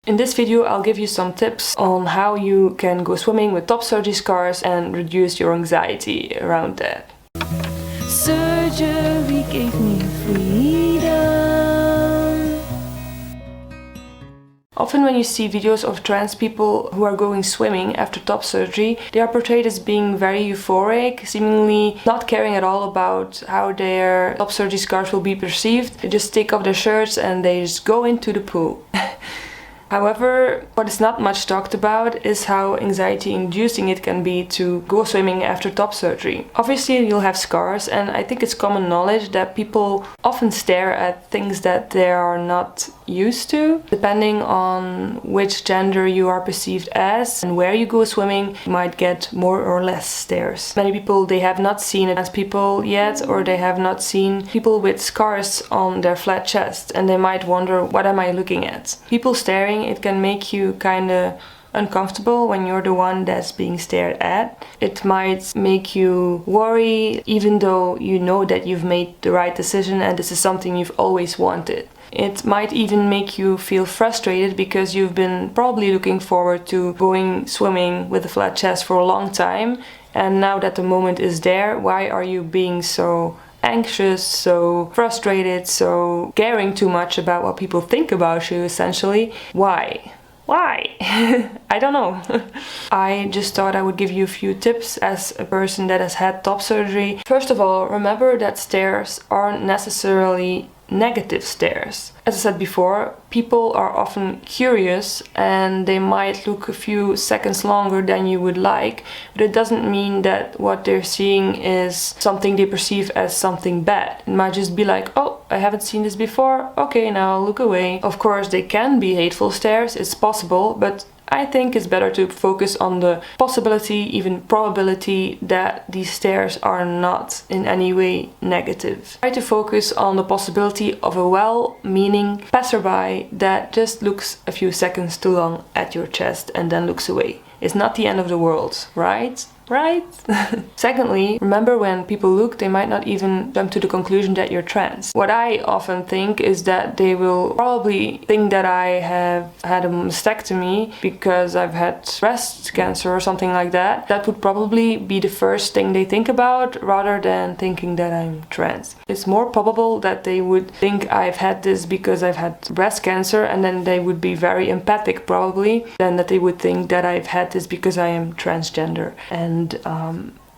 In this video I'll give you some tips on how you can go swimming with top surgery scars and reduce your anxiety around that. Surgery gave me freedom. Often when you see videos of trans people who are going swimming after top surgery, they are portrayed as being very euphoric, seemingly not caring at all about how their top surgery scars will be perceived. They just take off their shirts and they just go into the pool. However, what is not much talked about is how anxiety-inducing it can be to go swimming after top surgery. Obviously, you'll have scars, and I think it's common knowledge that people often stare at things that they are not used to. Depending on which gender you are perceived as and where you go swimming, you might get more or less stares. Many people, they have not seen trans people yet, or they have not seen people with scars on their flat chest, and they might wonder, what am I looking at? People staring, it can make you kinda uncomfortable when you're the one that's being stared at. It might make you worry, even though you know that you've made the right decision and this is something you've always wanted. It might even make you feel frustrated because you've been probably looking forward to going swimming with a flat chest for a long time, and now that the moment is there, why are you being so anxious, so frustrated, so caring too much about what people think about you, essentially? Why? I don't know. I just thought I would give you a few tips as a person that has had top surgery. First of all, remember that stares aren't necessarily negative stares. As I said before, people are often curious and they might look a few seconds longer than you would like, but it doesn't mean that what they're seeing is something they perceive as something bad. It might just be like, oh, I haven't seen this before, okay, now I'll look away. Of course, they can be hateful stares, it's possible, but I think it's better to focus on the possibility, even probability, that these stares are not in any way negative. Try to focus on the possibility of a well-meaning passerby that just looks a few seconds too long at your chest and then looks away. It's not the end of the world, right? Right? Secondly, remember when people look, they might not even jump to the conclusion that you're trans. What I often think is that they will probably think that I have had a mastectomy because I've had breast cancer or something like that. That would probably be the first thing they think about, rather than thinking that I'm trans. It's more probable that they would think I've had this because I've had breast cancer, and then they would be very empathic probably, than that they would think that I've had this because I am transgender. And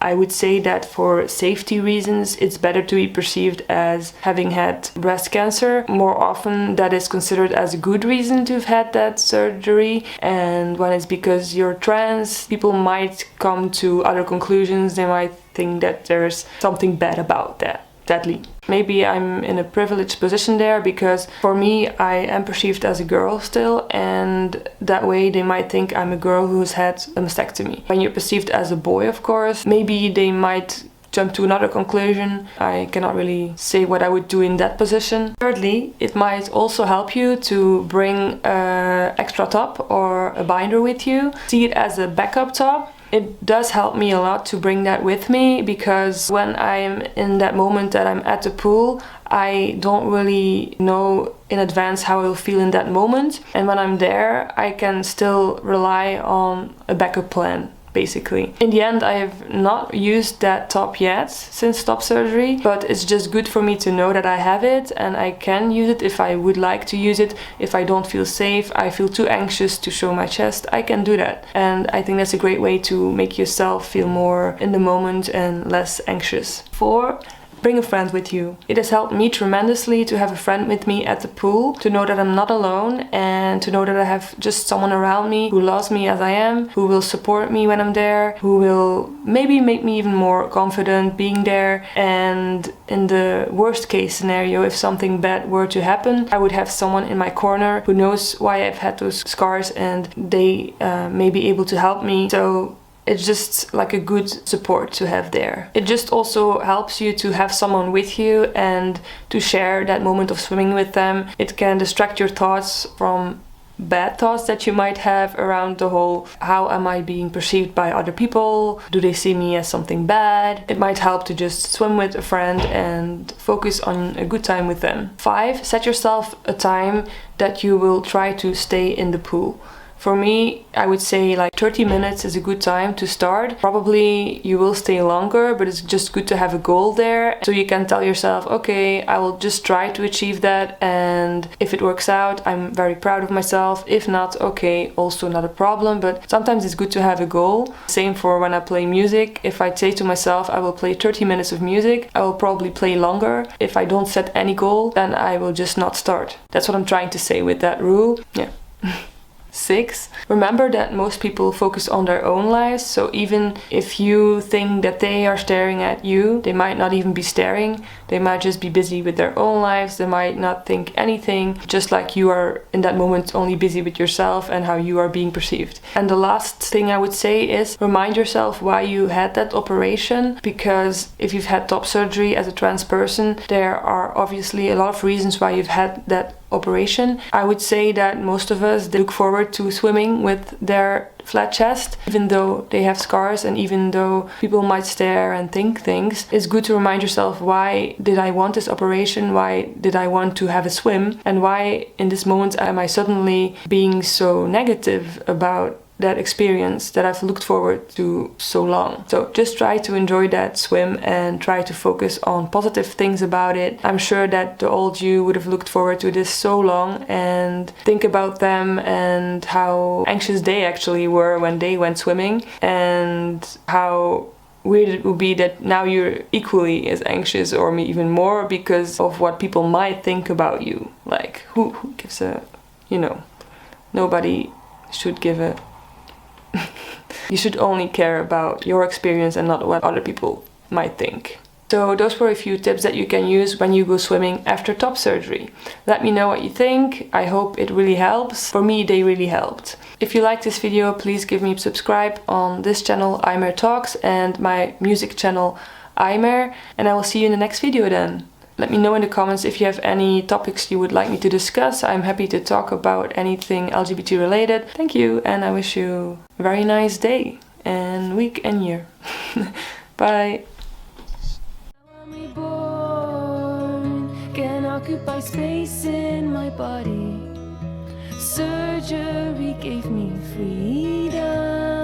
I would say that for safety reasons, it's better to be perceived as having had breast cancer. More often, that is considered as a good reason to have had that surgery. And when it's because you're trans, people might come to other conclusions. They might think that there's something bad about that. Sadly. Maybe I'm in a privileged position there because for me I am perceived as a girl still, and that way they might think I'm a girl who's had a mastectomy. When you're perceived as a boy, of course, maybe they might jump to another conclusion. I cannot really say what I would do in that position. Thirdly, it might also help you to bring an extra top or a binder with you. See it as a backup top. It does help me a lot to bring that with me, because when I'm in that moment that I'm at the pool, I don't really know in advance how I'll feel in that moment. And when I'm there, I can still rely on a backup plan, basically. In the end, I have not used that top yet since top surgery, but it's just good for me to know that I have it and I can use it if I would like to use it. If I don't feel safe, I feel too anxious to show my chest, I can do that. And I think that's a great way to make yourself feel more in the moment and less anxious. 4. Bring a friend with you. It has helped me tremendously to have a friend with me at the pool, to know that I'm not alone, and to know that I have just someone around me who loves me as I am, who will support me when I'm there, who will maybe make me even more confident being there. And in the worst case scenario, if something bad were to happen, I would have someone in my corner who knows why I've had those scars, and they may be able to help me. So it's just like a good support to have there. It just also helps you to have someone with you and to share that moment of swimming with them. It can distract your thoughts from bad thoughts that you might have around the whole, how am I being perceived by other people? Do they see me as something bad? It might help to just swim with a friend and focus on a good time with them. 5, set yourself a time that you will try to stay in the pool. For me, I would say like 30 minutes is a good time to start. Probably you will stay longer, but it's just good to have a goal there. So you can tell yourself, okay, I will just try to achieve that. And if it works out, I'm very proud of myself. If not, okay, also not a problem. But sometimes it's good to have a goal. Same for when I play music. If I say to myself, I will play 30 minutes of music, I will probably play longer. If I don't set any goal, then I will just not start. That's what I'm trying to say with that rule. Yeah. 6, remember that most people focus on their own lives, so even if you think that they are staring at you, they might not even be staring. They might just be busy with their own lives. They might not think anything, just like you are in that moment only busy with yourself and how you are being perceived. And the last thing I would say is remind yourself why you had that operation, because if you've had top surgery as a trans person, there are obviously a lot of reasons why you've had that operation. I would say that most of us look forward to swimming with their flat chest, even though they have scars and even though people might stare and think things. It's good to remind yourself, why did I want this operation? Why did I want to have a swim? And why in this moment am I suddenly being so negative about that experience that I've looked forward to so long? So just try to enjoy that swim and try to focus on positive things about it. I'm sure that the old you would have looked forward to this so long, and think about them and how anxious they actually were when they went swimming, and how weird it would be that now you're equally as anxious or even more because of what people might think about you. Like who gives a, nobody should give a you should only care about your experience and not what other people might think. So those were a few tips that you can use when you go swimming after top surgery. Let me know what you think. I hope it really helps. For me, they really helped. If you like this video, please give me a subscribe on this channel, Imer Talks, and my music channel, Imer, and I will see you in the next video then. Let me know in the comments if you have any topics you would like me to discuss. I'm happy to talk about anything LGBT related. Thank you, and I wish you a very nice day and week and year. Bye. Can occupy space in my body. Surgery gave me freedom.